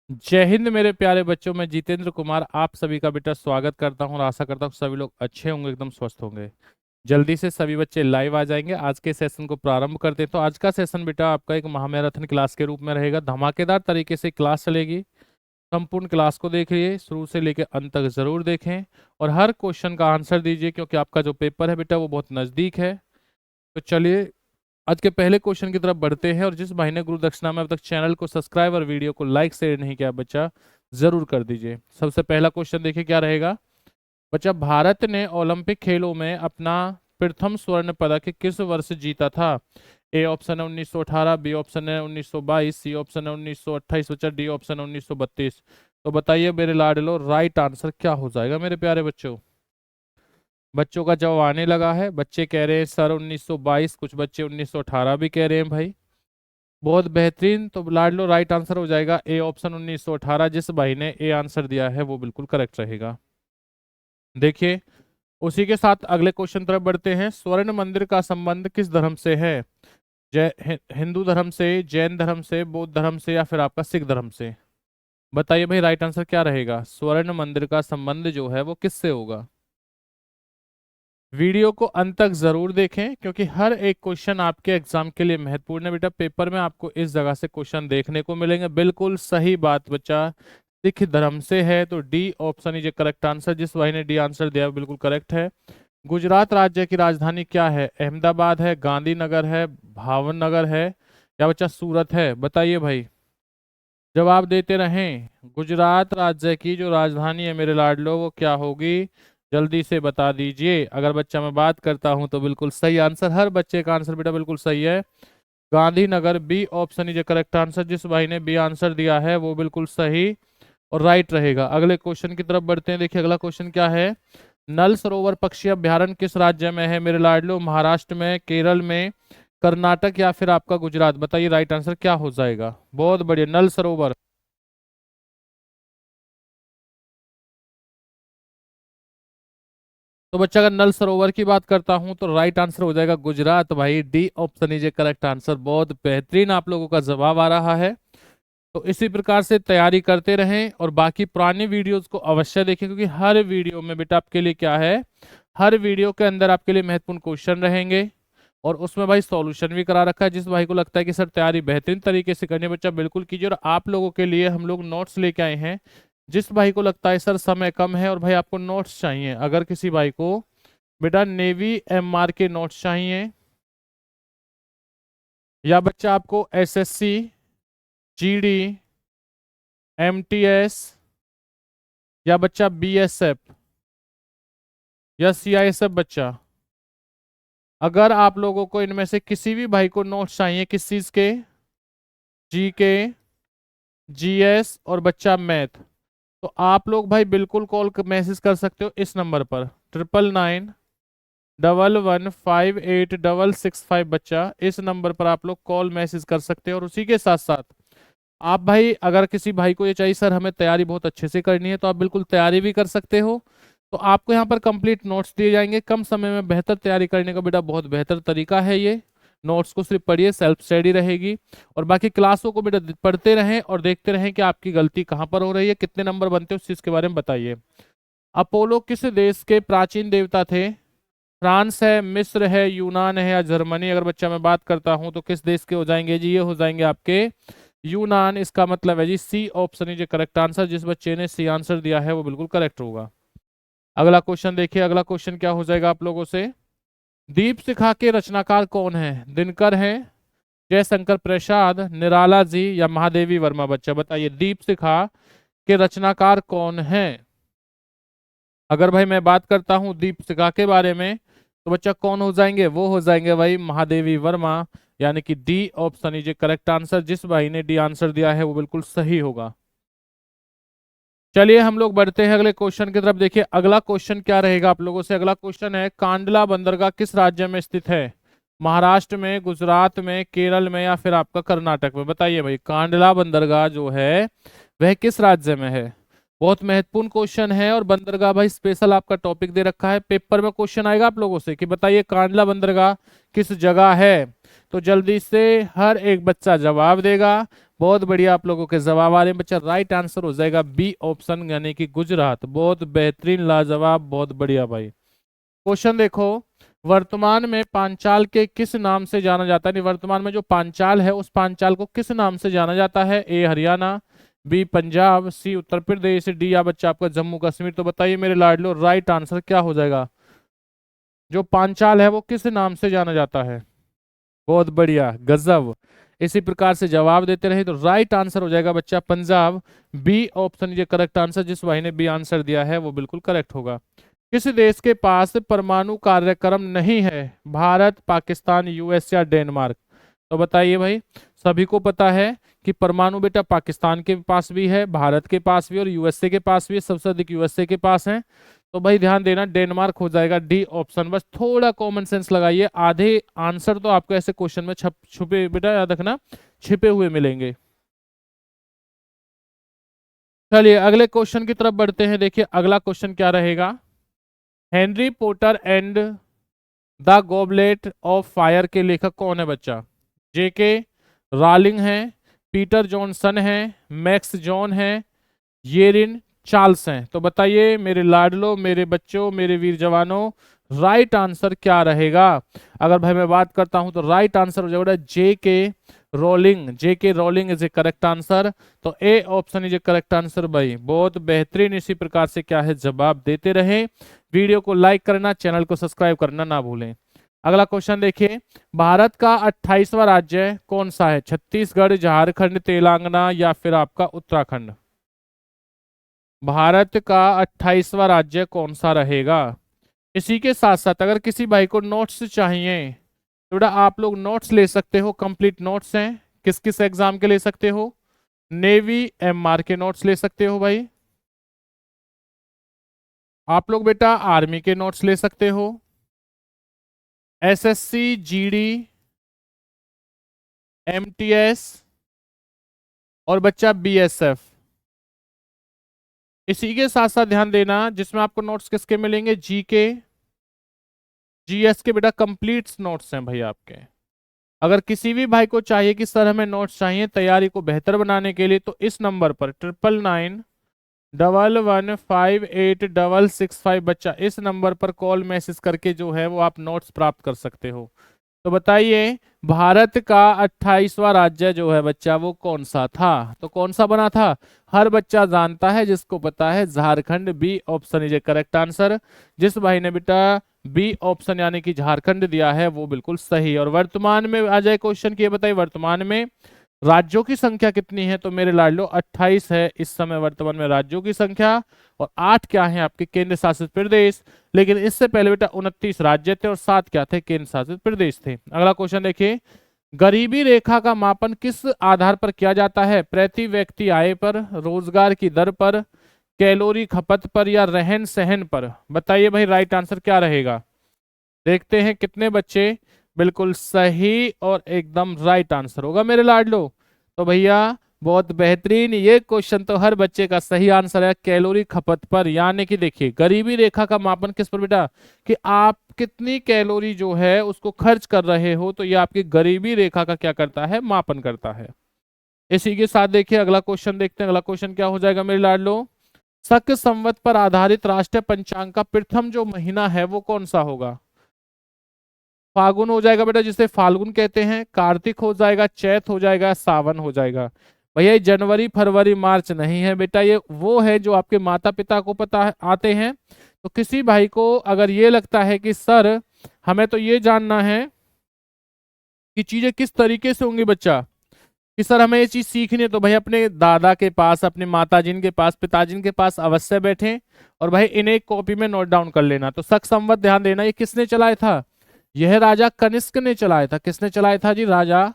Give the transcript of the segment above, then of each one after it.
जय हिंद मेरे प्यारे बच्चों। मैं जितेंद्र कुमार आप सभी का बेटा स्वागत करता हूं और आशा करता हूं सभी लोग अच्छे होंगे, एकदम स्वस्थ होंगे। जल्दी से सभी बच्चे लाइव आ जाएंगे। आज के सेशन को प्रारंभ करते हैं। तो आज का सेशन बेटा आपका एक महामैराथन क्लास के रूप में रहेगा। धमाकेदार तरीके से क्लास चलेगी। संपूर्ण क्लास को देखिए, शुरू से लेकर अंत तक जरूर देखें और हर क्वेश्चन का आंसर दीजिए, क्योंकि आपका जो पेपर है बेटा वो बहुत नजदीक है। तो चलिए आज के पहले क्वेश्चन की तरफ बढ़ते हैं। और जिस भाई ने गुरु दक्षिणा में अब तक चैनल को सब्सक्राइब और वीडियो को लाइक शेयर नहीं किया बच्चा, जरूर कर दीजिए। सबसे पहला क्वेश्चन देखिए क्या रहेगा बच्चा। भारत ने ओलंपिक खेलों में अपना प्रथम स्वर्ण पदक किस वर्ष जीता था? ए ऑप्शन है 1918, बी ऑप्शन है 1922, सी ऑप्शन है 1928 बच्चा, डी ऑप्शन है 1932। तो बताइए मेरे लाडलो, राइट आंसर क्या हो जाएगा मेरे प्यारे बच्चों? बच्चों का जवाब आने लगा है। बच्चे कह रहे हैं सर 1922, कुछ बच्चे 1918 भी कह रहे हैं भाई। बहुत बेहतरीन। तो लाडलो राइट आंसर हो जाएगा ए ऑप्शन 1918। जिस भाई ने ए आंसर दिया है वो बिल्कुल करेक्ट रहेगा। देखिए उसी के साथ अगले क्वेश्चन तरफ बढ़ते हैं। स्वर्ण मंदिर का संबंध किस धर्म से है? हिंदू धर्म से, जैन धर्म से, बौद्ध धर्म से, या फिर आपका सिख धर्म से? बताइए भाई राइट आंसर क्या रहेगा। स्वर्ण मंदिर का संबंध जो है वो किससे होगा? वीडियो को अंत तक जरूर देखें, क्योंकि हर एक क्वेश्चन आपके एग्जाम के लिए महत्वपूर्ण है बेटा। पेपर में आपको इस जगह से क्वेश्चन देखने को मिलेंगे। बिल्कुल सही बात बच्चा, सिख धर्म से है। तो D option is correct answer. जिस भाई ने डी आंसर दिया है बिल्कुल करेक्ट है। गुजरात राज्य की राजधानी क्या है? अहमदाबाद है, गांधीनगर है, भावनगर है, या बच्चा सूरत है? बताइए भाई, जवाब देते रहें। गुजरात राज्य की जो राजधानी है मेरे लाडलो वो क्या होगी? जल्दी से बता दीजिए। अगर बच्चा मैं बात करता हूं तो बिल्कुल सही आंसर, हर बच्चे का आंसर बेटा बिल्कुल सही है। Gandhinagar, B option is correct answer. जिस भाई ने बी आंसर दिया है वो बिल्कुल सही और राइट रहेगा। अगले क्वेश्चन की तरफ बढ़ते हैं। देखिए अगला क्वेश्चन क्या है। नल सरोवर पक्षी अभ्यारण्य किस राज्य में है मेरे लाडलो? महाराष्ट्र में, केरल में, कर्नाटक, या फिर आपका गुजरात? बताइए राइट आंसर क्या हो जाएगा। बहुत बढ़िया, नल सरोवर। तो बच्चा अगर नल सरोवर की बात करता हूं तो राइट आंसर हो जाएगा गुजरात भाई। D option is correct answer. बहुत बेहतरीन आप लोगों का जवाब आ रहा है। तो इसी प्रकार से तैयारी करते रहें और बाकी पुरानी वीडियोस को अवश्य देखें, क्योंकि हर वीडियो में बेटा आपके लिए क्या है, हर वीडियो के अंदर आपके लिए महत्वपूर्ण क्वेश्चन रहेंगे और उसमें भाई सॉल्यूशन भी करा रखा है। जिस भाई को लगता है कि सर तैयारी बेहतरीन तरीके से करनी है बच्चा, बिल्कुल कीजिए। और आप लोगों के लिए हम लोग नोट्स लेके आए हैं। जिस भाई को लगता है सर समय कम है और भाई आपको नोट्स चाहिए, अगर किसी भाई को बेटा नेवी एमआर के नोट्स चाहिए, या बच्चा आपको एसएससी, जीडी, एमटीएस, या बच्चा बीएसएफ, या सीआईएसएफ बच्चा, अगर आप लोगों को इनमें से किसी भी भाई को नोट्स चाहिए किस चीज के, जीके, जीएस और बच्चा मैथ, तो आप लोग भाई बिल्कुल कॉल मैसेज कर सकते हो इस नंबर पर 9991158665 बच्चा। इस नंबर पर आप लोग कॉल मैसेज कर सकते हो। और उसी के साथ साथ आप भाई अगर किसी भाई को ये चाहिए सर हमें तैयारी बहुत अच्छे से करनी है, तो आप बिल्कुल तैयारी भी कर सकते हो। तो आपको यहाँ पर कंप्लीट नोट्स दिए जाएंगे। कम समय में बेहतर तैयारी करने का बेटा बहुत बेहतर तरीका है ये। नोट्स को सिर्फ पढ़िए, सेल्फ स्टडी रहेगी और बाकी क्लासों को बेटा पढ़ते रहें और देखते रहें कि आपकी गलती कहाँ पर हो रही है, कितने नंबर बनते हैं उस चीज के बारे में बताइए। अपोलो किस देश के प्राचीन देवता थे? फ्रांस है, मिस्र है, यूनान है, या जर्मनी? अगर बच्चा मैं बात करता हूं तो किस देश के हो जाएंगे जी? ये हो जाएंगे आपके यूनान। इसका मतलब है जी C option is correct answer. जिस बच्चे ने सी आंसर दिया है वो बिल्कुल करेक्ट होगा। अगला क्वेश्चन देखिए। अगला क्वेश्चन क्या हो जाएगा आप लोगों से। दीप शिखा के रचनाकार कौन है? दिनकर है, जयशंकर प्रसाद, निराला जी, या महादेवी वर्मा? बच्चा बताइए दीप शिखा के रचनाकार कौन है? अगर भाई मैं बात करता हूं दीपशिखा के बारे में तो बच्चा कौन हो जाएंगे? वो हो जाएंगे भाई महादेवी वर्मा। यानी कि D option is correct answer. जिस भाई ने डी आंसर दिया है वो बिल्कुल सही होगा। चलिए हम लोग बढ़ते हैं अगले क्वेश्चन की तरफ। देखिए अगला क्वेश्चन क्या रहेगा आप लोगों से। अगला क्वेश्चन है कांडला बंदरगाह किस राज्य में स्थित है? महाराष्ट्र में, गुजरात में, केरल में, या फिर आपका कर्नाटक में? बताइए भाई कांडला बंदरगाह जो है वह किस राज्य में है? बहुत महत्वपूर्ण क्वेश्चन है और बंदरगाह भाई स्पेशल आपका टॉपिक दे रखा है। पेपर में क्वेश्चन आएगा आप लोगों से कि बताइए कांडला बंदरगाह किस जगह है। तो जल्दी से हर एक बच्चा जवाब देगा। बहुत बढ़िया, आप लोगों के जवाब आ रहे हैं बच्चा। राइट आंसर हो जाएगा बी ऑप्शन यानी कि गुजरात। बहुत बेहतरीन, लाजवाब, बहुत बढ़िया भाई। क्वेश्चन देखो, वर्तमान में पांचाल के किस नाम से जाना जाता है? नहीं, वर्तमान में जो पांचाल है उस पांचाल को किस नाम से जाना जाता है? ए हरियाणा, बी पंजाब, सी उत्तर प्रदेश, डी या बच्चा आपका जम्मू कश्मीर। तो बताइए मेरे लाडलो, राइट आंसर क्या हो जाएगा? जो पांचाल है वो किस नाम से जाना जाता है? बहुत बढ़िया, गजब। इसी प्रकार से जवाब देते रहे तो राइट आंसर हो जाएगा बच्चा पंजाब। बी ऑप्शन ये करेक्ट आंसर, जिस भाई ने बी आंसर दिया है वो बिल्कुल करेक्ट होगा। किस देश के पास परमाणु कार्यक्रम नहीं है? भारत, पाकिस्तान, यूएस या डेनमार्क। तो बताइए भाई, सभी को पता है कि परमाणु बेटा पाकिस्तान के पास भी है, भारत के पास भी और यूएसए के पास भी है। सबसे अधिक यूएसए के पास है। तो भाई ध्यान देना, डेनमार्क हो जाएगा डी ऑप्शन। बस थोड़ा कॉमन सेंस लगाइए, आधे आंसर तो आपको ऐसे क्वेश्चन में छुपे बेटा याद रखना, छिपे हुए मिलेंगे। चलिए अगले क्वेश्चन की तरफ बढ़ते हैं। देखिए अगला क्वेश्चन क्या रहेगा। Henry Potter and the goblet of fire के लेखक कौन है बच्चा? जेके रॉलिंग है, पीटर जॉनसन है, मैक्स जॉन है, येरिन चार्ल्स हैं। तो बताइए मेरे लाडलो, मेरे बच्चों, मेरे वीर जवानों, राइट आंसर क्या रहेगा? अगर भाई मैं बात करता हूं तो राइट आंसर हो जाएगा जे K Rowling. J K Rowling is a correct answer. तो A option is a correct answer भाई। बहुत बेहतरीन, इसी प्रकार से क्या है जवाब देते रहे। वीडियो को लाइक करना, चैनल को सब्सक्राइब करना ना भूलें। अगला क्वेश्चन देखिए, भारत का 28वां राज्य कौन सा है? छत्तीसगढ़, झारखंड, तेलंगाना या फिर आपका उत्तराखंड। भारत का 28वां राज्य कौन सा रहेगा? इसी के साथ साथ अगर किसी भाई को नोट्स चाहिए तो बेटा आप लोग नोट्स ले सकते हो। कंप्लीट नोट्स हैं, किस किस एग्जाम के ले सकते हो? नेवी एमआर के नोट्स ले सकते हो भाई। आप लोग बेटा आर्मी के नोट्स ले सकते हो। एसएससी, जीडी, एमटीएस और बच्चा बीएसएफ। इसी के साथ साथ ध्यान देना, जिसमें आपको नोट्स किसके मिलेंगे? जीके, जीएस के बेटा कंप्लीट नोट्स हैं भाई आपके। अगर किसी भी भाई को चाहिए कि सर हमें नोट्स चाहिए तैयारी को बेहतर बनाने के लिए, तो इस नंबर पर 9991158665 बच्चा, इस नंबर पर कॉल मैसेज करके जो है वो आप नोट्स प्राप्त कर सकते हो। तो बताइए भारत का 28वां राज्य जो है बच्चा वो कौन सा था? तो कौन सा बना था? हर बच्चा जानता है, जिसको पता है, Jharkhand. B option is a correct answer. जिस भाई ने बेटा बी ऑप्शन यानी कि झारखंड दिया है वो बिल्कुल सही। और वर्तमान में आ जाए क्वेश्चन की, ये बताइए वर्तमान में राज्यों की संख्या कितनी है? तो मेरे लाडलो 28 है इस समय वर्तमान में राज्यों की संख्या। और 8 क्या है आपके केंद्र शासित प्रदेश। लेकिन इससे पहले बेटा 29 राज्य थे और 7 क्या थे? केंद्र शासित प्रदेश थे। अगला क्वेश्चन देखिए, गरीबी रेखा का मापन किस आधार पर किया जाता है? प्रति व्यक्ति आय पर, रोजगार की दर पर, कैलोरी खपत पर या रहन सहन पर। बताइए भाई राइट आंसर क्या रहेगा? देखते हैं कितने बच्चे बिल्कुल सही और एकदम राइट आंसर होगा मेरे लाडलो। तो भैया बहुत बेहतरीन, ये क्वेश्चन तो हर बच्चे का सही आंसर है, कैलोरी खपत पर। यानी कि देखिए गरीबी रेखा का मापन किस पर बेटा? कि आप कितनी कैलोरी जो है उसको खर्च कर रहे हो, तो ये आपकी गरीबी रेखा का क्या करता है? मापन करता है। इसी के साथ देखिए अगला क्वेश्चन देखते हैं। अगला क्वेश्चन क्या हो जाएगा मेरे लाडलो? शक संवत पर आधारित राष्ट्रीय पंचांग का प्रथम जो महीना है वो कौन सा होगा? फागुन हो जाएगा बेटा, जिसे फाल्गुन कहते हैं। कार्तिक हो जाएगा, चैत हो जाएगा, सावन हो जाएगा। भैया ये जनवरी, फरवरी, मार्च नहीं है बेटा, ये वो है जो आपके माता पिता को पता आते हैं। तो किसी भाई को अगर ये लगता है कि सर हमें तो ये जानना है कि चीजें किस तरीके से होंगी बच्चा, कि सर हमें ये चीज सीखनी है, तो भाई अपने दादा के पास, अपने माताजी के पास, पिताजी के पास अवश्य बैठे और भाई इन्हें एक कॉपी में नोट डाउन कर लेना। तो शक संवत ध्यान देना, ये किसने चलाया था? यह राजा कनिष्क ने चलाया था। किसने चलाया था जी? राजा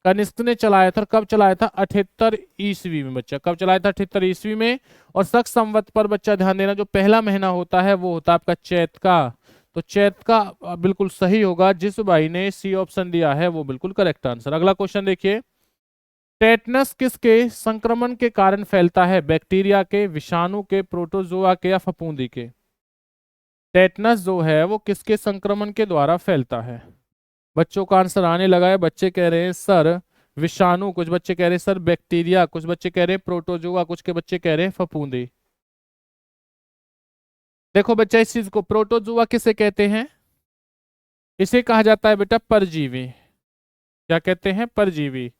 कनिष्क ने चलाया था। और कब चलाया था? 78 ईस्वी में बच्चा। कब चलाया था? 78 ईस्वी में। और शक संवत पर बच्चा ध्यान देना, जो पहला महीना होता है वो होता है आपका चैत का। तो चैत का बिल्कुल सही होगा। जिस भाई ने सी ऑप्शन दिया है वो बिल्कुल करेक्ट आंसर। अगला क्वेश्चन देखिए, टेटनस किसके संक्रमण के कारण फैलता है? बैक्टीरिया के, विषाणु के, प्रोटोजोआ के या फफूंदी के। टेटनस जो है वो किसके संक्रमण के द्वारा फैलता है? बच्चों का आंसर आने लगा है। बच्चे कह रहे हैं सर विषाणु, कुछ बच्चे कह रहे हैं सर बैक्टीरिया, कुछ बच्चे कह रहे हैं प्रोटोजोआ, कुछ के बच्चे कह रहे हैं फफूंदी। देखो बच्चा, इस चीज को प्रोटोजोआ किसे कहते हैं? इसे कहा जाता है बेटा परजीवी। क्या कहते हैं? परजीवी।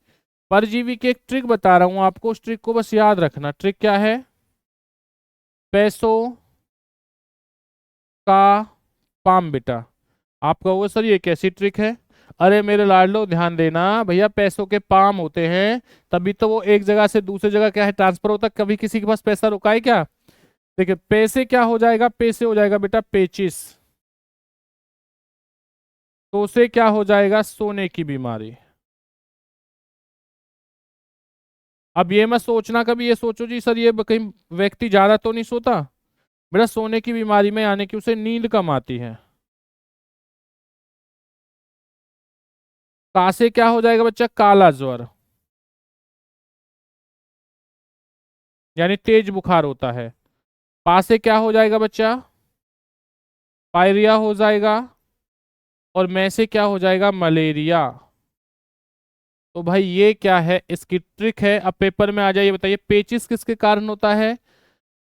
परजीवी की एक ट्रिक बता रहा हूं आपको, उस ट्रिक को बस याद रखना। ट्रिक क्या है? पैसों का पाम बेटा। आप कहोगे सर ये कैसी ट्रिक है? अरे मेरे लाडलो ध्यान देना भैया, पैसों के पाम होते हैं तभी तो वो एक जगह से दूसरी जगह क्या है ट्रांसफर होता है। कभी किसी के पास पैसा रुका है क्या? देखिए पैसे क्या हो जाएगा, पैसे हो जाएगा बेटा पेचिस। तो उसे क्या हो जाएगा? सोने की बीमारी। अब ये मत सोचना कभी, ये सोचो जी सर ये कहीं व्यक्ति ज्यादा तो नहीं सोता। बेटा सोने की बीमारी में आने की उसे नींद कम आती है। का से क्या हो जाएगा बच्चा? काला ज्वर, यानी तेज बुखार होता है। पा से क्या हो जाएगा बच्चा? पायरिया हो जाएगा। और मैं से क्या हो जाएगा? मलेरिया। तो भाई ये क्या है, इसकी ट्रिक है। अब पेपर में आ जाइए, बताइए पेचिस किसके कारण होता है?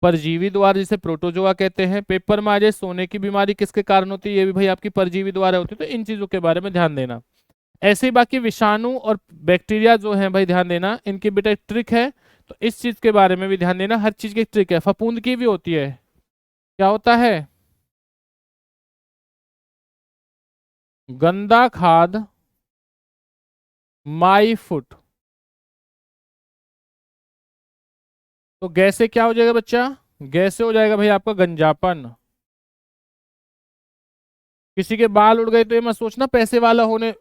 परजीवी द्वारा, जिसे प्रोटोजोआ कहते हैं। पेपर में आ जाए सोने की बीमारी किसके कारण होती है? ये भी भाई आपकी परजीवी द्वारा होती है। तो इन चीजों के बारे में ध्यान देना। ऐसे ही बाकी विषाणु और बैक्टीरिया जो है भाई ध्यान देना, इनकी बेटा एक ट्रिक है। तो इस चीज के बारे में भी ध्यान देना, हर चीज की एक ट्रिक है। फफूंद की भी होती है। क्या होता है? गंदा खाद, माई फुट। तो गैस से क्या हो जाएगा बच्चा? गैस से हो जाएगा भाई आपका गंजापन। किसी के बाल उड़ गए तो ये मत सोचना पैसे वाला होने,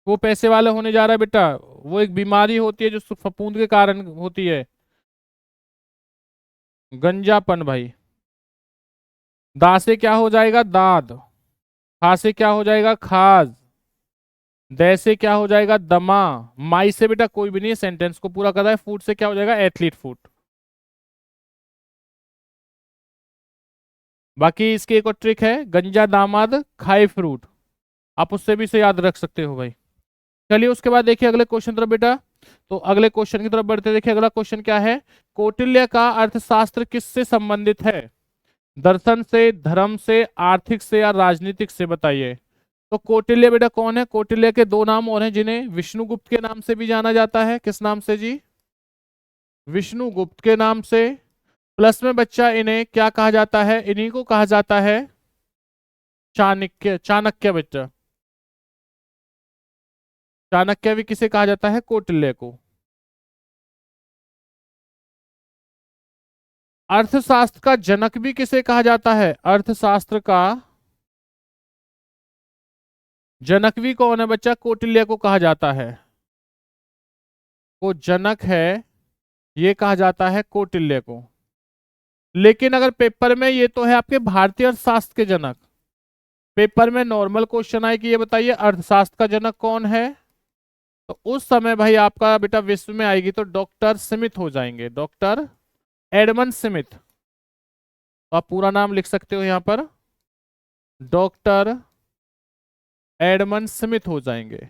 वो पैसे वाला होने जा रहा है बेटा। वो एक बीमारी होती है जो फफूंद के कारण होती है। गंजापन भाई। दा से क्या हो जाएगा? दाद। खा से क्या हो जाएगा? खाज। दै से क्या हो जाएगा? दमा। माई से बेटा कोई भी नहीं है, सेंटेंस को पूरा कर रहा है। फूट से क्या हो जाएगा? एथलीट फूट। बाकी इसकी एक और ट्रिक है, गंजा दामाद खाए फ्रूट। आप उससे भी इसे याद रख सकते हो भाई। चलिए उसके बाद देखिए अगले क्वेश्चन तरफ बेटा। तो अगले क्वेश्चन की तरफ बढ़ते, देखिए अगला क्वेश्चन क्या है। कौटिल्य का अर्थशास्त्र किससे संबंधित है? दर्शन से, धर्म से, आर्थिक से या राजनीतिक से? बताइए। तो कौटिल्य बेटा कौन है? कौटिल्य के दो नाम और हैं, जिन्हें विष्णुगुप्त के नाम से भी जाना जाता है। किस नाम से जी? विष्णुगुप्त के नाम से। प्लस में बच्चा इन्हें क्या कहा जाता है? इन्हीं को कहा जाता है चाणक्य। चाणक्य बेटा, चाणक्य भी किसे कहा जाता है? कौटिल्य को। अर्थशास्त्र का जनक भी किसे कहा जाता है? अर्थशास्त्र का जनक भी कौन है बच्चा? कौटिल्य को कहा जाता है। वो जनक है, ये कहा जाता है कौटिल्य को। लेकिन अगर पेपर में, ये तो है आपके भारतीय अर्थशास्त्र के जनक। पेपर में नॉर्मल क्वेश्चन आए कि ये बताइए अर्थशास्त्र का जनक कौन है, तो उस समय भाई आपका बेटा विश्व में आएगी तो डॉक्टर स्मिथ हो जाएंगे। Doctor Edmund Smith. तो आप पूरा नाम लिख सकते हो यहां पर, डॉक्टर एडमंड स्मिथ हो जाएंगे।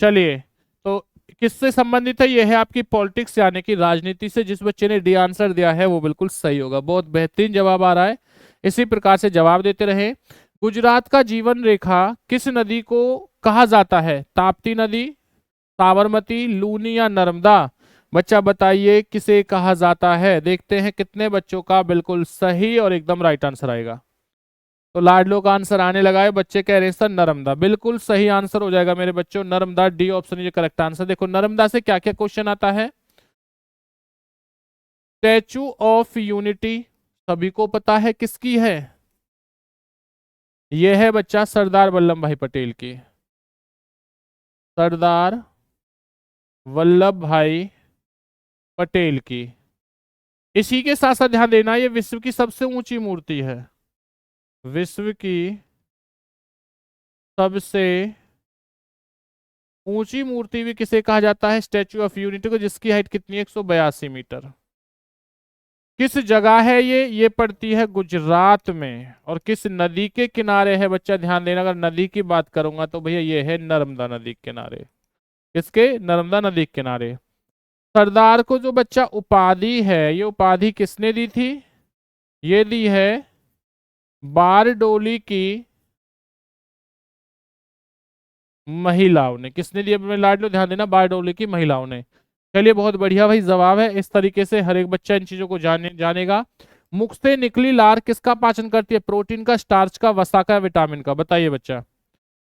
चलिए, तो किससे संबंधित है? यह है आपकी पॉलिटिक्स यानी कि राजनीति से। जिस बच्चे ने डी आंसर दिया है वो बिल्कुल सही होगा। बहुत बेहतरीन जवाब आ रहा है, इसी प्रकार से जवाब देते रहे। गुजरात का जीवन रेखा किस नदी को कहा जाता है? ताप्ती नदी, साबरमती, लूनी या नर्मदा? बच्चा बताइए किसे कहा जाता है। देखते हैं कितने बच्चों का बिल्कुल सही और एकदम राइट आंसर आएगा। तो लाडलो का आंसर आने लगा है। बच्चे कह रहे हैं सर नर्मदा। बिल्कुल सही आंसर हो जाएगा मेरे बच्चों, नर्मदा। डी ऑप्शन ये करेक्ट आंसर। देखो नर्मदा से क्या क्या क्वेश्चन आता है। स्टैचू ऑफ यूनिटी सभी को पता है किसकी है? यह है बच्चा सरदार वल्लभ भाई पटेल की। सरदार वल्लभ भाई पटेल की। इसी के साथ साथ ध्यान देना, ये विश्व की सबसे ऊंची मूर्ति है। विश्व की सबसे ऊंची मूर्ति भी किसे कहा जाता है? स्टैच्यू ऑफ यूनिटी को, जिसकी हाइट कितनी है? 182 मीटर। किस जगह है ये पड़ती है गुजरात में। और किस नदी के किनारे है बच्चा, ध्यान देना, अगर नदी की बात करूंगा तो भैया ये है नर्मदा नदी के किनारे। किसके? नर्मदा नदी के किनारे। सरदार को जो बच्चा उपाधि है, ये उपाधि किसने दी थी? ये दी है बारडोली की महिलाओं ने। किसने दिया अपने लाडलो? ध्यान देना, बारडोली की महिलाओं ने। चलिए बहुत बढ़िया भाई जवाब है। इस तरीके से हर एक बच्चा इन चीजों को जानेगा। मुख से निकली लार किसका पाचन करती है? प्रोटीन का, स्टार्च का, वसा का, विटामिन का? बताइए बच्चा।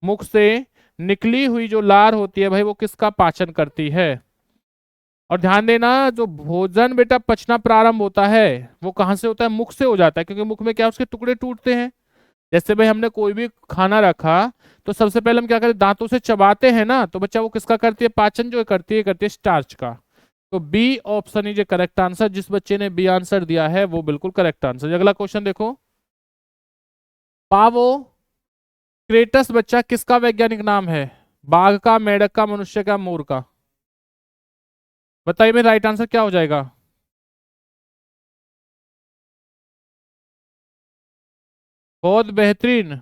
मुख से निकली हुई जो लार होती है भाई, वो किसका पाचन करती है? और ध्यान देना, जो भोजन बेटा पचना प्रारंभ होता है वो कहाँ से होता है? मुख से हो जाता है, क्योंकि मुख में क्या, उसके टुकड़े टूटते हैं। जैसे भाई हमने कोई भी खाना रखा तो सबसे पहले हम क्या करते हैं? दांतों से चबाते हैं ना, तो बच्चा वो किसका करती है पाचन? जो करती है स्टार्च का। तो B option is correct answer. जिस बच्चे ने बी आंसर दिया है वो बिल्कुल करेक्ट आंसर। अगला क्वेश्चन देखो। पावो क्रेटस बच्चा किसका वैज्ञानिक नाम है? बाघ का, मेंढक का, मनुष्य का, मोर का? बताइए भाई राइट आंसर क्या हो जाएगा? बहुत बेहतरीन,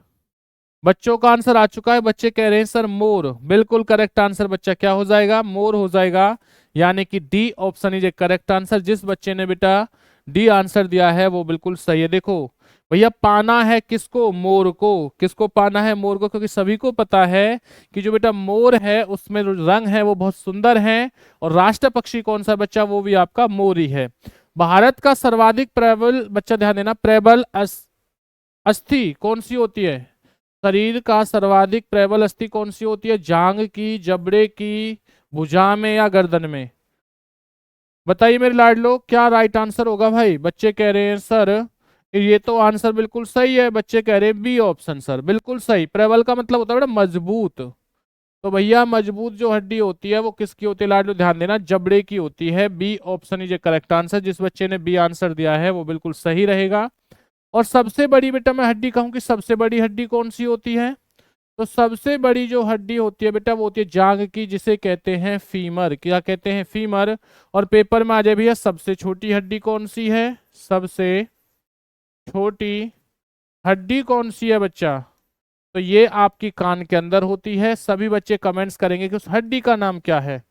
बच्चों का आंसर आ चुका है। बच्चे कह रहे हैं सर मोर। बिल्कुल करेक्ट आंसर बच्चा क्या हो जाएगा? मोर हो जाएगा। यानी कि D option is a correct answer. जिस बच्चे ने बेटा डी आंसर दिया है वो बिल्कुल सही है। देखो भैया, पाना है किसको? मोर को। किसको पाना है? मोर को। क्योंकि सभी को पता है कि जो बेटा मोर है उसमें जो रंग है वो बहुत सुंदर है। और राष्ट्र पक्षी कौन सा बच्चा? वो भी आपका मोर ही है। भारत का सर्वाधिक प्रबल बच्चा, ध्यान देना, प्रबल अस्थि कौन सी होती है? शरीर का सर्वाधिक प्रबल अस्थि कौन सी होती है? जांग की, जबड़े की, भुजा में, या गर्दन में? बताइए मेरे लाडलो, क्या राइट आंसर होगा भाई? बच्चे कह रहे हैं सर ये तो आंसर बिल्कुल सही है। बच्चे कह रहे हैं बी ऑप्शन सर, बिल्कुल सही। प्रबल का मतलब होता है बेटा मजबूत। तो भैया मजबूत जो हड्डी होती है वो किसकी होती है लाडलो? ध्यान देना, जबड़े की होती है। B option is correct answer. जिस बच्चे ने बी आंसर दिया है वो बिल्कुल सही रहेगा। और सबसे बड़ी बेटा मैं हड्डी कहूं कि सबसे बड़ी हड्डी कौन सी होती है? तो सबसे बड़ी जो हड्डी होती है बेटा वो होती है जांग की, जिसे कहते हैं फीमर। क्या कहते हैं? फीमर। और पेपर में आ जाए भैया, सबसे छोटी हड्डी कौन सी है? सबसे छोटी हड्डी कौन सी है बच्चा? तो ये आपकी कान के अंदर होती है। सभी बच्चे कमेंट्स करेंगे कि उस हड्डी का नाम क्या है।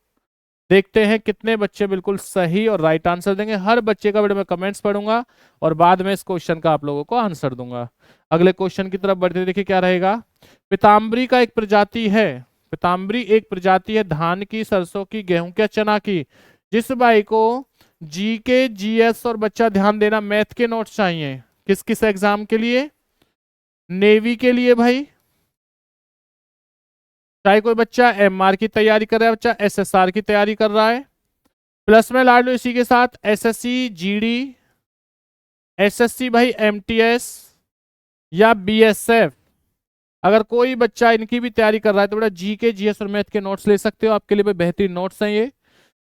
देखते हैं कितने बच्चे बिल्कुल सही और राइट आंसर देंगे। हर बच्चे का बेटा मैं कमेंट्स पढ़ूंगा और बाद में इस क्वेश्चन का आप लोगों को आंसर दूंगा। अगले क्वेश्चन की तरफ बढ़ते, देखिए क्या रहेगा। पीताम्बरी का एक प्रजाति है, पीताम्बरी एक प्रजाति है धान की, सरसों की, गेहूं के, चना की। जिस भाई को जी के, जीएस और बच्चा ध्यान देना मैथ के नोट्स चाहिए, किस किस एग्जाम के लिए? नेवी के लिए भाई, चाहे कोई बच्चा एमआर की तैयारी कर रहा है, बच्चा एसएसआर की तैयारी कर रहा है, प्लस में ला लो इसी के साथ एसएससी जीडी, एसएससी भाई एमटीएस, या बीएसएफ। अगर कोई बच्चा इनकी भी तैयारी कर रहा है तो बेटा जी के, जीएस और मैथ के नोट्स ले सकते हो। आपके लिए भाई बेहतरीन नोट्स हैं ये,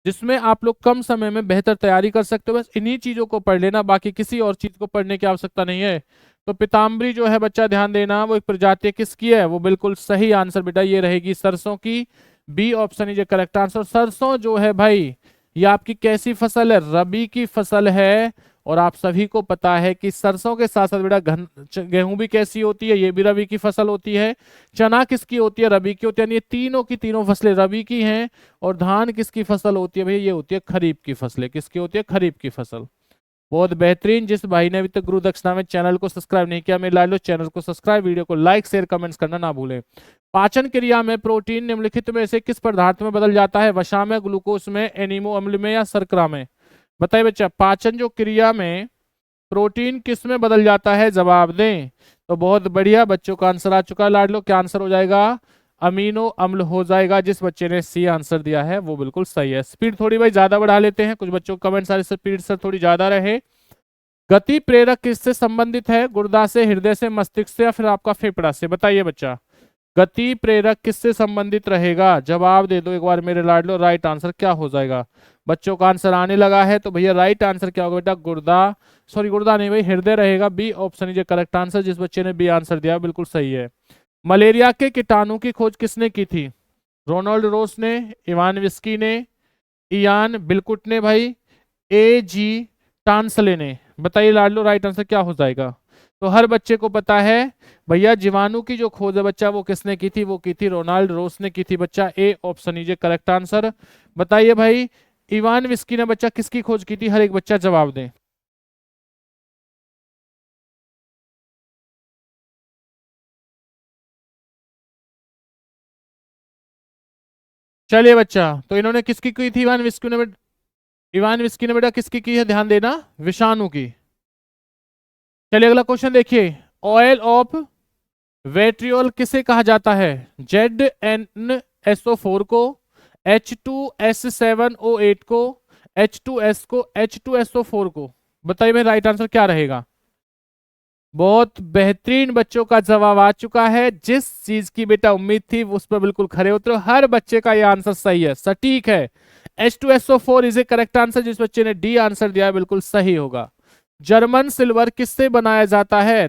जिसमें आप लोग कम समय में बेहतर तैयारी कर सकते हो। बस इन्हीं चीजों को पढ़ लेना, बाकी किसी और चीज को पढ़ने की आवश्यकता नहीं है। तो पीताम्बरी जो है बच्चा ध्यान देना, वो एक प्रजाति किसकी है? वो बिल्कुल सही आंसर बेटा ये रहेगी सरसों की। B option is correct answer. सरसों जो है भाई ये आपकी कैसी फसल है? रबी की फसल है। और आप सभी को पता है कि सरसों के साथ साथ बेटा गेहूं भी कैसी होती है? ये भी रबी की फसल होती है। चना किसकी होती है? रबी की होती है। यानी ये तीनों की तीनों फसलें रबी की हैं। और धान किसकी फसल होती है भैया? ये होती है खरीफ की फसलें। किसकी होती है? खरीफ की फसल। बहुत बेहतरीन। जिस भाई ने अभी तक गुरु दक्षिणा में चैनल को सब्सक्राइब नहीं किया, मेरे लो चैनल को सब्सक्राइब, वीडियो को लाइक शेयर कमेंट्स करना ना भूलें। पाचन क्रिया में प्रोटीन निम्नलिखित में से किस पदार्थ में बदल जाता है? वसा में, ग्लूकोज में, एनीमो अम्ल में, या शर्करा में? बताइए बच्चा, पाचन जो क्रिया में प्रोटीन किस में बदल जाता है? जवाब दें। तो बहुत बढ़िया, बच्चों का आंसर आ चुका है लाडलो। क्या आंसर हो जाएगा? अमीनो अम्ल हो जाएगा। जिस बच्चे ने सी आंसर दिया है वो बिल्कुल सही है। स्पीड थोड़ी भाई ज्यादा बढ़ा लेते हैं, कुछ बच्चों को कमेंट सारे स्पीड सर थोड़ी ज्यादा रहे। गति प्रेरक किससे संबंधित है? गुर्दा से, हृदय से, मस्तिष्क से, या फिर आपका फेफड़ा से? बताइए बच्चा, गति प्रेरक किससे संबंधित रहेगा? जवाब दे दो एक बार मेरे लाडलो। राइट आंसर क्या हो जाएगा? बच्चों का आंसर आने लगा है। तो भैया राइट आंसर क्या होगा बेटा? गुर्दा, सॉरी गुर्दा नहीं भाई, हृदय रहेगा। B option is correct answer. जिस बच्चे ने बी आंसर दिया बिल्कुल सही है। मलेरिया के कीटाणु की खोज किसने की थी? रोनाल्ड रोस ने, इवान विस्की ने, इयान बिलकुट ने भाई, ए जी टांस लेने। बताइए लाडलो राइट आंसर क्या हो जाएगा। तो हर बच्चे को पता है भैया जीवाणु की जो खोज है बच्चा वो किसने की थी, वो की थी रोनाल्ड रोस ने की थी बच्चा। ए ऑप्शन इज करेक्ट आंसर। बताइए भाई इवान विस्की ने बच्चा किसकी खोज की थी, हर एक बच्चा जवाब दें। चलिए बच्चा, तो इन्होंने किसकी की थी, इवान विस्की ने बेटा किसकी की है, ध्यान देना, विषाणु की। चलिए अगला क्वेश्चन देखिए, ऑयल ऑफ वेट्रियोल किसे कहा जाता है, ZnSO4 को, H2S7O8 को, H2S को, H2SO4 को। बताइए भाई राइट आंसर क्या रहेगा। बहुत बेहतरीन, बच्चों का जवाब आ चुका है। जिस चीज की बेटा उम्मीद थी उस पर बिल्कुल खरे उतरे। हर बच्चे का यह आंसर सही है, सटीक है। H2SO4 is a correct answer. जिस बच्चे ने डी आंसर दिया है बिल्कुल सही होगा। जर्मन सिल्वर किससे बनाया जाता है,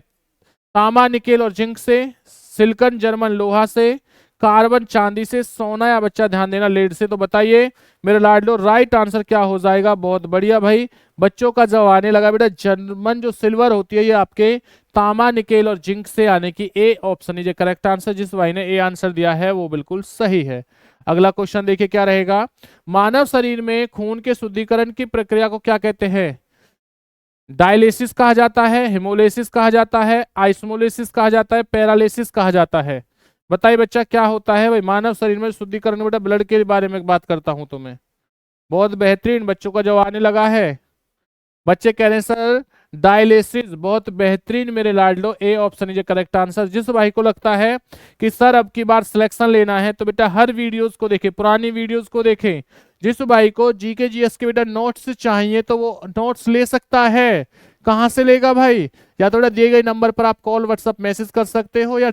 तांबा निकेल और जिंक से, सिलिकॉन जर्मन लोहा से, कार्बन चांदी से, सोना या बच्चा ध्यान देना लेड से। तो बताइए मेरे लाडलो राइट आंसर क्या हो जाएगा। बहुत बढ़िया भाई, बच्चों का जवाब आने लगा बेटा। जर्मन जो सिल्वर होती है ये आपके तांबा निकेल और जिंक से आने की। ए ऑप्शन इज करेक्ट आंसर। जिस भाई ने ए आंसर दिया है वो बिल्कुल सही है। अगला क्वेश्चन देखिए क्या रहेगा। मानव शरीर में खून के शुद्धिकरण की प्रक्रिया को क्या कहते हैं, डायलिसिस कहा जाता है, हेमोलिसिस कहा जाता है, आइसमोलिसिस कहा जाता है, पैरालिसिस कहा जाता है। बताइए बच्चा क्या होता है भाई, मानव शरीर में शुद्धिकरण, बेटा ब्लड के बारे में बात करता हूं तो मैं। बहुत बेहतरीन, बच्चों का जवाब आने लगा है। बच्चे कह रहे हैं सर डायलिसिस। बहुत बेहतरीन मेरे लाडलो, A option is correct answer. जिस भाई को लगता है कि सर अब की बार सिलेक्शन लेना है तो बेटा हर वीडियोस को देखें, पुरानी वीडियोस को देखें। जिस भाई को जीके जीएस के बेटा नोट्स चाहिए तो वो नोट्स ले सकता है। कहाँ से लेगा भाई, या तो बेटा दिए गए नंबर पर आप कॉल व्हाट्सअप मैसेज कर सकते हो, या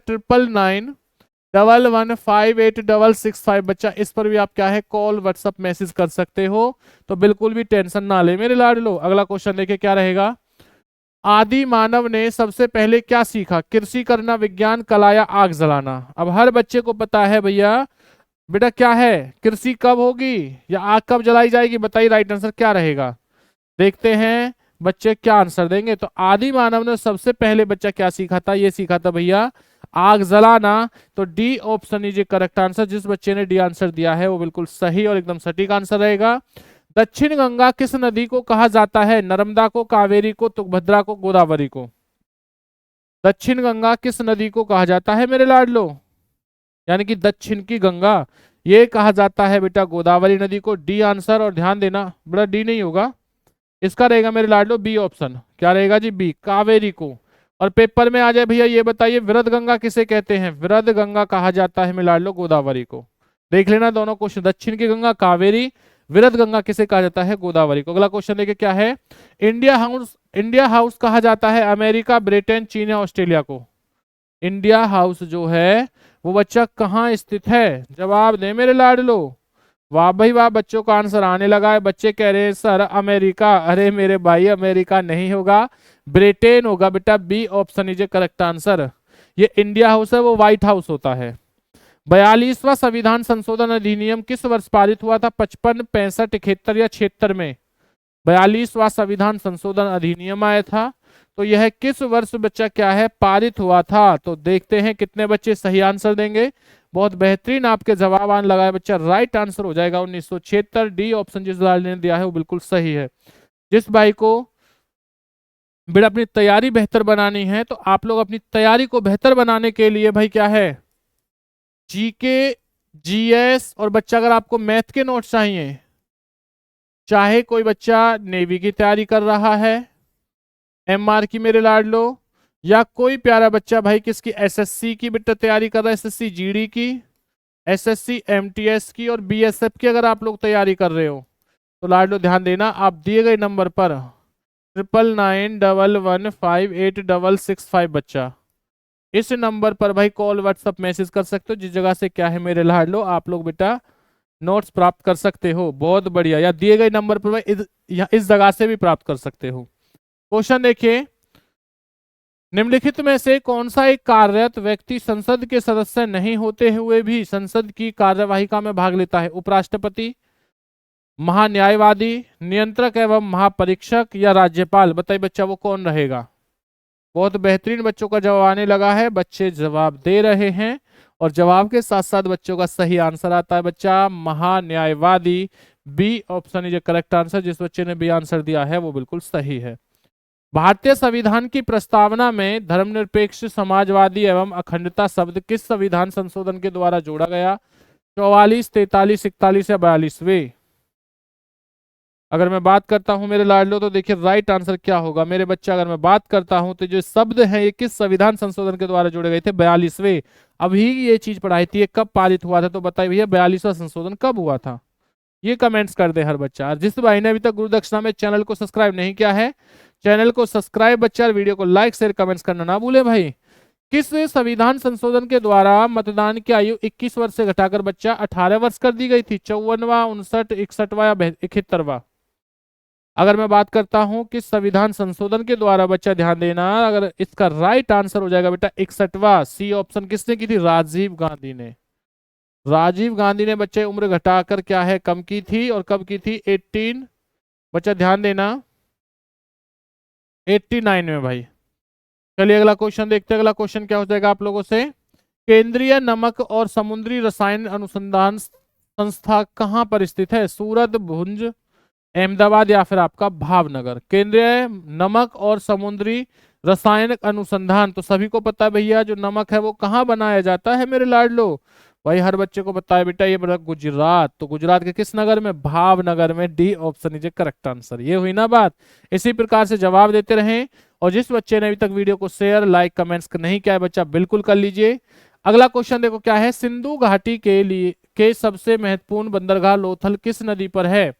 9991158665 बच्चा इस पर भी आप क्या है कॉल व्हाट्सअप मैसेज कर सकते हो। तो बिल्कुल भी टेंशन ना ले मेरे लाडलो। अगला क्वेश्चन देखिए क्या रहेगा। आदि मानव ने सबसे पहले क्या सीखा, कृषि करना, विज्ञान, कला या आग जलाना। अब हर बच्चे को पता है भैया बेटा क्या है, कृषि कब होगी या आग कब जलाई जाएगी। बताइए राइट आंसर क्या रहेगा। देखते हैं बच्चे क्या आंसर देंगे। तो आदि मानव ने सबसे पहले बच्चा क्या सीखा था, ये सीखा था भैया आग जलाना। तो D option is correct answer. जिस बच्चे ने डी आंसर दिया है वो बिल्कुल सही और एकदम सटीक आंसर रहेगा। दक्षिण गंगा किस नदी को कहा जाता है, नर्मदा को, कावेरी को, तुंगभद्रा को, गोदावरी को। दक्षिण गंगा किस नदी को कहा जाता है मेरे लाडलो, यानी कि दक्षिण की गंगा, ये कहा जाता है बेटा गोदावरी नदी को। D answer. और ध्यान देना बेटा डी नहीं होगा, इसका रहेगा मेरे लाडलो बी ऑप्शन। क्या रहेगा जी, बी, कावेरी को। और पेपर में आ जाए भैया ये बताइए वृद्ध गंगा किसे कहते हैं, वृद्ध गंगा कहा जाता है मेरे लाडलो गोदावरी को। देख लेना दोनों क्वेश्चन, दक्षिण की गंगा कावेरी, वृद्ध गंगा किसे कहा जाता है, गोदावरी को। अगला क्वेश्चन देखिए क्या है। इंडिया हाउस कहा जाता है अमेरिका, ब्रिटेन, चीन या ऑस्ट्रेलिया को। इंडिया हाउस जो है वो बच्चा कहाँ स्थित है, जवाब दे मेरे लाडलो। वाह भाई वाह, बच्चों का आंसर आने लगा है। बच्चे कह रहे हैं सर अमेरिका। अरे मेरे भाई अमेरिका नहीं होगा, ब्रिटेन होगा बेटा। B option is correct answer. ये इंडिया हाउस है वो व्हाइट हाउस होता है। 42वां संविधान संशोधन अधिनियम किस वर्ष पारित हुआ था, 55, 65, 71 या 76 में। 42वां संविधान संशोधन अधिनियम आया था तो यह किस वर्ष बच्चा क्या है पारित हुआ था। तो देखते हैं कितने बच्चे सही आंसर देंगे। बहुत बेहतरीन आपके जवाब आने लगा है बच्चा, राइट आंसर हो जाएगा 1976। डी ऑप्शन जिस लाल ने दिया है वो बिल्कुल सही है। जिस भाई को बेटा अपनी तैयारी बेहतर बनानी है तो आप लोग अपनी तैयारी को बेहतर बनाने के लिए भाई क्या है जीके जीएस, और बच्चा अगर आपको मैथ के नोट्स चाहिए, चाहे कोई बच्चा नेवी की तैयारी कर रहा है, एमआर की मेरे लाडलो, या कोई प्यारा बच्चा भाई किसकी एसएससी की बेटा तैयारी कर रहा है, एसएससी जीडी की, एसएससी एमटीएस की और बीएसएफ की अगर आप लोग तैयारी कर रहे हो तो लाडलो ध्यान देना, आप दिए गए नंबर पर 9991158665 बच्चा इस नंबर पर भाई कॉल व्हाट्सअप मैसेज कर सकते हो, जिस जगह से क्या है मेरे लाडलो आप लोग बेटा नोट्स प्राप्त कर सकते हो। बहुत बढ़िया, या दिए गए नंबर पर भाई इस जगह से भी प्राप्त कर सकते हो। क्वेश्चन देखिए, निम्नलिखित में से कौन सा एक कार्यरत व्यक्ति संसद के सदस्य नहीं होते हुए भी संसद की कार्यवाही में भाग लेता है, उपराष्ट्रपति, महान्यायवादी, नियंत्रक एवं महापरीक्षक या राज्यपाल? बताइए बच्चा वो कौन रहेगा। बहुत बेहतरीन बच्चों का जवाब आने लगा है, बच्चे जवाब दे रहे हैं और जवाब के साथ साथ बच्चों का सही आंसर आता है बच्चा महान्यायवादी। B option is correct answer. जिस बच्चे ने बी आंसर दिया है वो बिल्कुल सही है। भारतीय संविधान की प्रस्तावना में धर्मनिरपेक्ष, समाजवादी एवं अखंडता शब्द किस संविधान संशोधन के द्वारा जोड़ा गया? 44, 43, 41 या 42वें? अगर मैं बात करता हूं मेरे लाडलो तो देखिए राइट आंसर क्या होगा मेरे बच्चा। अगर मैं बात करता हूं तो जो शब्द हैं ये किस संविधान संशोधन के द्वारा जोड़े गए थे? 42वें। अभी ये चीज पढ़ाई थी, ये कब पारित हुआ था? तो बताइए भैया 42वां संशोधन कब हुआ था? ये कमेंट्स कर दे हर बच्चा। और जिस भाई ने अभी तक गुरु दक्षिणा में चैनल को सब्सक्राइब नहीं किया है, चैनल को सब्सक्राइब बच्चा, वीडियो को लाइक शेयर कमेंट्स करना ना भूले भाई। किस संविधान संशोधन के द्वारा मतदान की आयु 21 वर्ष से घटाकर बच्चा 18 वर्ष कर दी गई थी? 54वां, 59, 61वां या 71वां? अगर मैं बात करता हूं कि संविधान संशोधन के द्वारा बच्चा ध्यान देना, अगर इसका राइट आंसर हो जाएगा बेटा 61वां। सी ऑप्शन किसने की थी? राजीव गांधी ने। राजीव गांधी ने बच्चे उम्र घटाकर क्या है कम की थी, और कब की थी? 18, बच्चा ध्यान देना 89 में भाई। चलिए अगला क्वेश्चन देखते हैं। अगला क्वेश्चन क्या हो जाएगा आप लोगों से? केंद्रीय नमक और समुद्री रसायन अनुसंधान संस्था कहाँ पर स्थित है? सूरत, भुज, अहमदाबाद या फिर आपका भावनगर? केंद्रीय नमक और समुद्री रसायन अनुसंधान, तो सभी को पता है भैया जो नमक है वो कहाँ बनाया जाता है मेरे लाडलो? भाई हर बच्चे को पता है बेटा, ये बड़ा गुजरात। तो गुजरात के किस नगर में? भावनगर में। D option is correct answer. ये हुई ना बात। इसी प्रकार से जवाब देते रहें। और जिस बच्चे ने अभी तक वीडियो को शेयर लाइक कमेंट्स नहीं किया है बच्चा बिल्कुल कर लीजिए। अगला क्वेश्चन देखो क्या है। सिंधु घाटी के लिए के सबसे महत्वपूर्ण बंदरगाह लोथल किस नदी पर है?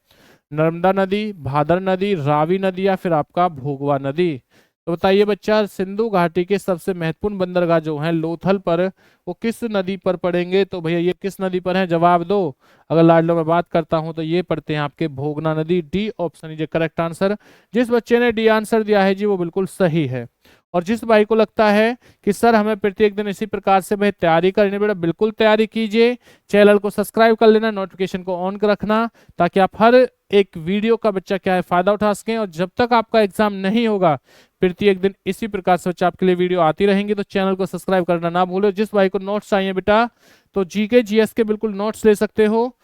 नर्मदा नदी, भादर नदी, रावी नदी या फिर आपका भोगवा नदी? तो बताइए बच्चा सिंधु घाटी के सबसे महत्वपूर्ण बंदरगाह जो हैं लोथल पर, वो किस नदी पर पड़ेंगे? तो भैया ये किस नदी पर है? जवाब दो। अगर लाडलो में बात करता हूं तो ये पड़ते हैं आपके भोगना नदी। D option is correct answer. जिस बच्चे ने डी आंसर दिया है जी वो बिल्कुल सही है। और जिस भाई को लगता है कि सर हमें प्रत्येक दिन इसी प्रकार से भाई तैयारी करनी बेटा, बिल्कुल तैयारी कीजिए। चैनल को सब्सक्राइब कर लेना, नोटिफिकेशन को ऑन कर रखना, ताकि आप हर एक वीडियो का बच्चा क्या है फायदा उठा सकें। और जब तक आपका एग्जाम नहीं होगा प्रत्येक दिन इसी प्रकार से बच्चा आपके लिए वीडियो आती रहेंगी। तो चैनल को सब्सक्राइब करना ना भूलो। जिस भाई को नोट्स चाहिए बेटा तो जीके जीएस के बिल्कुल नोट्स ले सकते हो,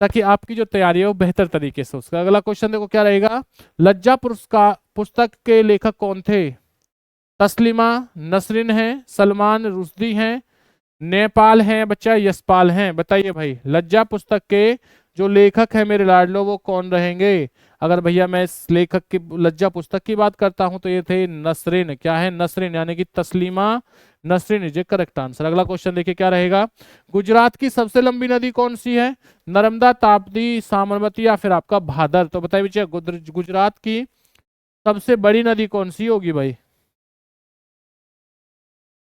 ताकि आपकी जो तैयारी है वो बेहतर तरीके से उसका। अगला क्वेश्चन देखो क्या रहेगा। लज्जा पुरस्कार पुस्तक के लेखक कौन थे? तस्लीमा नसरीन है, सलमान रुश्दी हैं, नेपाल हैं बच्चा, यशपाल हैं? बताइए भाई लज्जा पुस्तक के जो लेखक है मेरे लाडलो वो कौन रहेंगे? अगर भैया मैं इस लेखक की लज्जा पुस्तक की बात करता हूं तो ये थे नसरीन। क्या है? नसरीन, यानी कि Taslima Nasreen is correct answer. अगला क्वेश्चन देखिए क्या रहेगा। गुजरात की सबसे लंबी नदी कौन सी है? नर्मदा, ताप्ती, साबरमती या फिर आपका भादर? तो बताइए बच्चा गुजरात की सबसे बड़ी नदी कौन सी होगी भाई?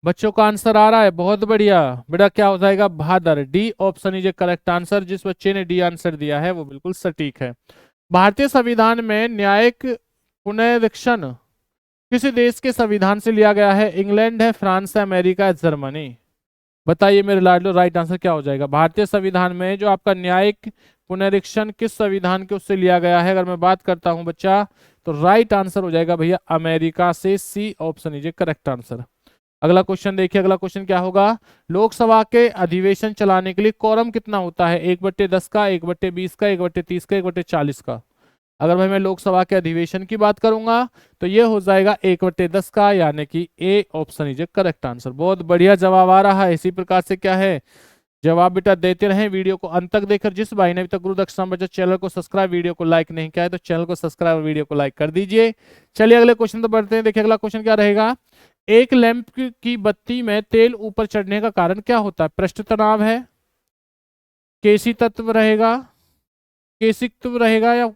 बच्चों का आंसर आ रहा है, बहुत बढ़िया बेटा। क्या हो जाएगा? Bhadar. D option is correct answer. जिस बच्चे ने डी आंसर दिया है वो बिल्कुल सटीक है। भारतीय संविधान में न्यायिक पुनरीक्षण किसी देश के संविधान से लिया गया है? इंग्लैंड है, फ्रांस है, अमेरिका है, जर्मनी? बताइए मेरे लाडलो राइट आंसर क्या हो जाएगा? भारतीय संविधान में जो आपका न्यायिक पुनरीक्षण किस संविधान के उससे लिया गया है? अगर मैं बात करता हूं बच्चा तो राइट आंसर हो जाएगा भैया अमेरिका से। C option is correct answer. अगला क्वेश्चन देखिए। अगला क्वेश्चन क्या होगा। लोकसभा के अधिवेशन चलाने के लिए कोरम कितना होता है? 1/10 का, 1/20 का, 1/30 का, 1/40 का? अगर भाई मैं लोकसभा के अधिवेशन की बात करूंगा तो ये हो जाएगा 1/10 का, यानी कि ए ऑप्शन इज करेक्ट आंसर। बहुत बढ़िया जवाब आ रहा है। इसी प्रकार से क्या है जवाब बेटा देते रहें, वीडियो को अंत तक देखकर। जिस भाई ने अभी तक गुरु दक्षिणा बच्चा चैनल को सब्सक्राइब वीडियो को लाइक नहीं किया है तो चैनल को सब्सक्राइब और वीडियो को लाइक कर दीजिए। चलिए अगले क्वेश्चन तो बढ़ते हैं। देखिए अगला क्वेश्चन क्या रहेगा। एक लैंप की बत्ती में तेल ऊपर चढ़ने का कारण क्या होता है? पृष्ठ तनाव है, केसी तत्व रहेगा, केसित्व रहेगा या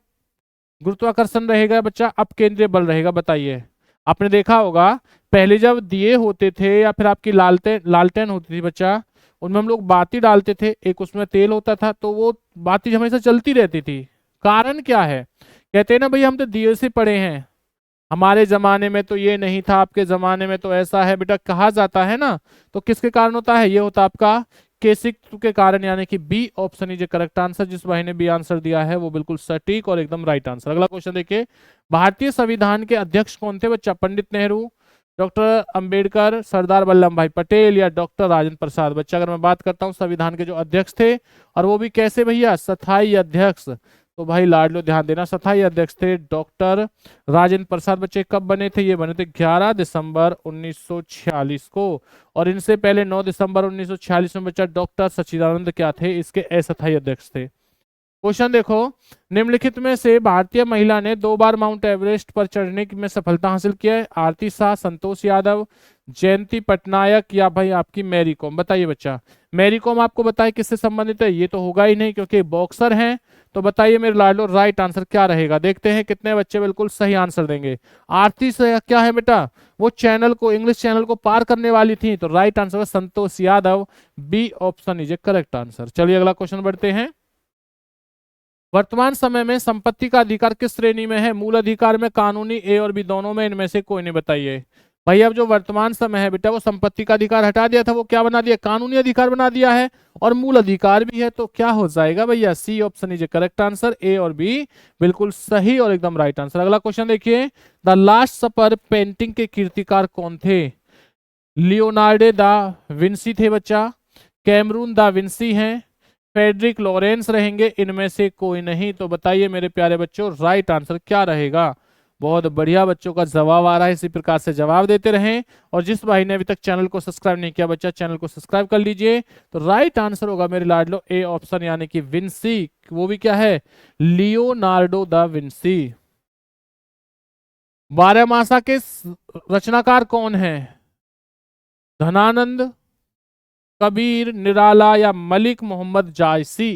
गुरुत्वाकर्षण रहेगा बच्चा, अपकेंद्रीय बल रहेगा? बताइए। आपने देखा होगा पहले जब दिए होते थे या फिर आपकी लालटेन होती थी बच्चा, उनमें हम लोग बाती डालते थे, एक उसमें तेल होता था, तो वो बाती हमेशा चलती रहती थी। कारण क्या है? कहते हैं ना भैया हम तो दिए से पढ़े हैं, हमारे जमाने में तो ये नहीं था, आपके जमाने में तो ऐसा है बेटा, कहा जाता है ना। तो किसके कारण होता है? ये होता आपका केसिक के कारण, यानी कि B option is correct answer. जिस भाई ने बी आंसर दिया है वो बिल्कुल सटीक और एकदम राइट आंसर। अगला क्वेश्चन देखिए, भारतीय संविधान के अध्यक्ष कौन थे बच्चा? पंडित नेहरू, डॉक्टर अंबेडकर, सरदार वल्लभ भाई पटेल या डॉक्टर राजेंद्र प्रसाद? बच्चा अगर मैं बात करता हूँ संविधान के जो अध्यक्ष थे, और वो भी कैसे भैया? स्थायी अध्यक्ष। तो भाई लाडलो ध्यान देना, स्थायी अध्यक्ष थे डॉक्टर राजेंद्र प्रसाद। बच्चे कब बने थे? ये बने थे 11 दिसंबर 1946 को। और इनसे पहले 9 दिसंबर 1946 में बच्चा डॉक्टर सच्चिदानंद क्या थे? इसके अस्थायी अध्यक्ष थे। क्वेश्चन देखो, निम्नलिखित में से भारतीय महिला ने 2 बार माउंट एवरेस्ट पर चढ़ने में सफलता हासिल की है? आरती शाह, संतोष यादव, जयंती पटनायक या भाई आपकी मैरी कॉम? बताइए बच्चा। मैरी कॉम आपको बताए किससे संबंधित है? ये तो होगा ही नहीं क्योंकि बॉक्सर हैं। तो बताइए मेरे लाडलो राइट आंसर क्या रहेगा? देखते हैं कितने बच्चे बिल्कुल सही आंसर देंगे। आरती से क्या है बेटा? वो चैनल को, इंग्लिश चैनल को पार करने वाली थी। तो राइट आंसर है Santosh Yadav, B option is a correct answer. चलिए अगला क्वेश्चन बढ़ते हैं। वर्तमान समय में संपत्ति का अधिकार किस श्रेणी में है? मूल अधिकार में, कानूनी, ए और बी दोनों में, इनमें से कोई नहीं? बताइए भाई। अब जो वर्तमान समय है बेटा, वो संपत्ति का अधिकार हटा दिया था, वो क्या बना दिया? कानूनी अधिकार बना दिया है, और मूल अधिकार भी है। तो क्या हो जाएगा भैया? C option is correct answer. A और बी बिल्कुल सही और एकदम राइट आंसर। अगला क्वेश्चन देखिए, द लास्ट सपर पेंटिंग के कीर्तिकार कौन थे? लियोनार्डो दा विंसी थे बच्चा, कैमरून दा विंसी हैं, फेडरिक लॉरेंस रहेंगे, इनमें से कोई नहीं? तो बताइए मेरे प्यारे बच्चों राइट आंसर क्या रहेगा? बहुत बढ़िया बच्चों का जवाब आ रहा है, इसी प्रकार से जवाब देते रहें। और जिस भाई ने अभी तक चैनल को सब्सक्राइब नहीं किया बच्चा, चैनल को सब्सक्राइब कर लीजिए। तो राइट आंसर होगा मेरे लाडलो ए ऑप्शन, यानी कि विंसी। वो भी क्या है? Leonardo da Vinci. बारहमासा के रचनाकार कौन है? धनानंद, कबीर, निराला या मलिक मोहम्मद जायसी?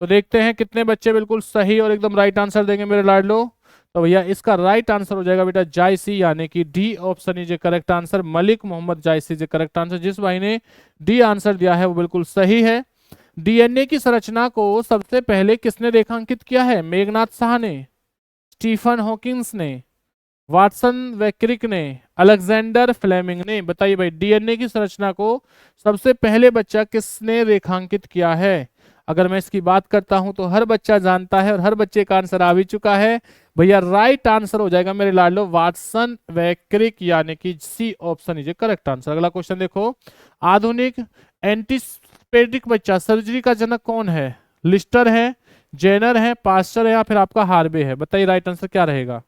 तो देखते हैं कितने बच्चे बिल्कुल सही और एकदम राइट आंसर देंगे मेरे लाडलो। तो भैया इसका राइट आंसर हो जाएगा बेटा जायसी, यानी कि D option is a correct answer. Malik Muhammad Jayasi is a correct answer. जिस भाई ने डी आंसर दिया है वो बिल्कुल सही है। डीएनए की संरचना को सबसे पहले किसने रेखांकित किया है? मेघनाथ साहा ने, स्टीफन हॉकिंस ने, वाटसन वैक्रिक ने, अलेक्जेंडर फ्लेमिंग ने? बताइए भाई, डीएनए की संरचना को सबसे पहले बच्चा किसने रेखांकित किया है? अगर मैं इसकी बात करता हूं तो हर बच्चा जानता है और हर बच्चे का आंसर आ भी चुका है। भैया राइट आंसर हो जाएगा मेरे लाडलो वाटसन वैक्रिक, यानी कि C option is a correct answer. अगला क्वेश्चन देखो, आधुनिक एंटीस्पेडिक बच्चा सर्जरी का जनक कौन है? लिस्टर है, जेनर है, पास्टर है या फिर आपका हार्वे है? बताइए राइट आंसर क्या रहेगा?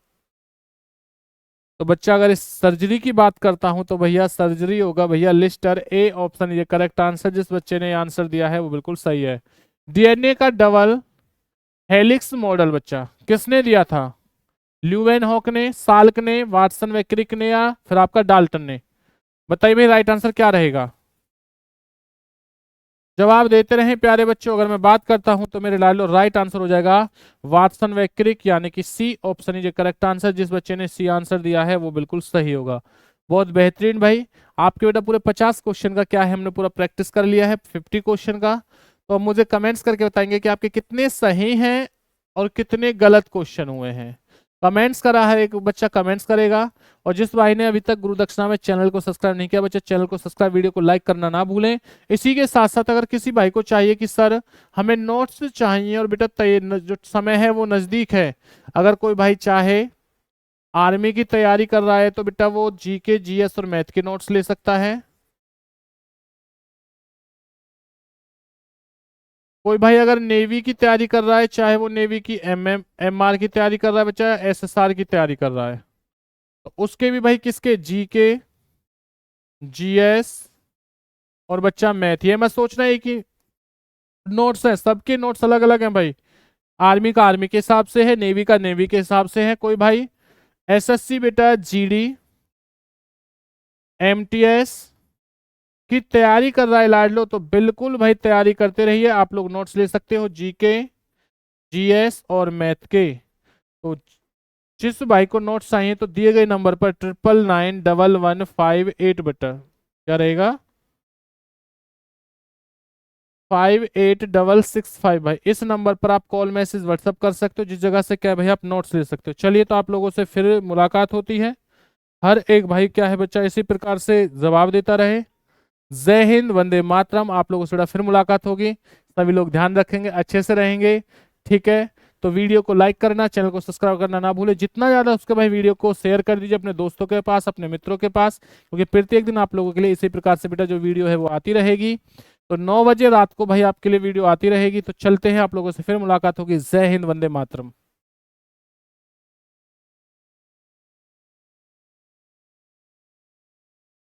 तो बच्चा अगर इस सर्जरी की बात करता हूं तो भैया सर्जरी होगा भैया लिस्टर, ए ऑप्शन ये करेक्ट आंसर। जिस बच्चे ने आंसर दिया है वो बिल्कुल सही है। डीएनए का डबल हेलिक्स मॉडल बच्चा किसने दिया था? ल्यूवेनहॉक ने, साल्क ने, वाटसन वैक्रिक ने या फिर आपका डाल्टन ने? बताइए भाई राइट आंसर क्या रहेगा? जवाब देते रहें प्यारे बच्चों। अगर मैं बात करता हूं तो मेरे लालो राइट आंसर हो जाएगा वाटसन वैक्रिक, यानी कि C option is correct answer. जिस बच्चे ने सी आंसर दिया है वो बिल्कुल सही होगा। बहुत बेहतरीन भाई। आपके बेटा पूरे 50 क्वेश्चन का क्या है, हमने पूरा प्रैक्टिस कर लिया है 50 क्वेश्चन का। तो अब मुझे कमेंट्स करके बताएंगे कि आपके कितने सही हैं और कितने गलत क्वेश्चन हुए हैं। कमेंट्स करा है, एक बच्चा कमेंट्स करेगा। और जिस भाई ने अभी तक गुरु दक्षिणा में चैनल को सब्सक्राइब नहीं किया बच्चा, चैनल को सब्सक्राइब, वीडियो को लाइक करना ना भूलें। इसी के साथ साथ अगर किसी भाई को चाहिए कि सर हमें नोट्स चाहिए और बेटा जो समय है वो नजदीक है, अगर कोई भाई चाहे आर्मी की तैयारी कर रहा है तो बेटा वो जीके, जीएस और मैथ के नोट्स ले सकता है। कोई भाई अगर नेवी की तैयारी कर रहा है, चाहे वो नेवी की एमआर की तैयारी कर रहा है बच्चा, एसएसआर की तैयारी कर रहा है, तो उसके भी भाई किसके, जीके, जीएस और बच्चा मैथ, ये मत सोचना है कि नोट्स है, सबके नोट्स अलग अलग हैं भाई। आर्मी का आर्मी के हिसाब से है, नेवी का नेवी के हिसाब से है। कोई भाई एसएससी बेटा जीडी, एमटीएस की तैयारी कर रहा है लाडलो, तो बिल्कुल भाई तैयारी करते रहिए। आप लोग नोट्स ले सकते हो जीके, जीएस और मैथ के। तो जिस भाई को नोट्स चाहिए तो दिए गए नंबर पर 999115 बेटा क्या रहेगा 5865 भाई, इस नंबर पर आप कॉल मैसेज व्हाट्सअप कर सकते हो, जिस जगह से क्या भाई आप नोट्स ले सकते हो। चलिए तो आप लोगों से फिर मुलाकात होती है। हर एक भाई क्या है बच्चा इसी प्रकार से जवाब देता रहे। जय हिंद, वंदे मातरम। आप लोगों से बड़ा फिर मुलाकात होगी। सभी लोग ध्यान रखेंगे, अच्छे से रहेंगे, ठीक है। तो वीडियो को लाइक करना, चैनल को सब्सक्राइब करना ना भूले। जितना ज्यादा उसके भाई वीडियो को शेयर कर दीजिए अपने दोस्तों के पास, अपने मित्रों के पास, क्योंकि प्रत्येक दिन आप लोगों के लिए इसी प्रकार से बेटा जो वीडियो है वो आती रहेगी। तो 9 बजे रात को भाई आपके लिए वीडियो आती रहेगी। तो चलते हैं, आप लोगों से फिर मुलाकात होगी। जय हिंद, वंदे मातरम।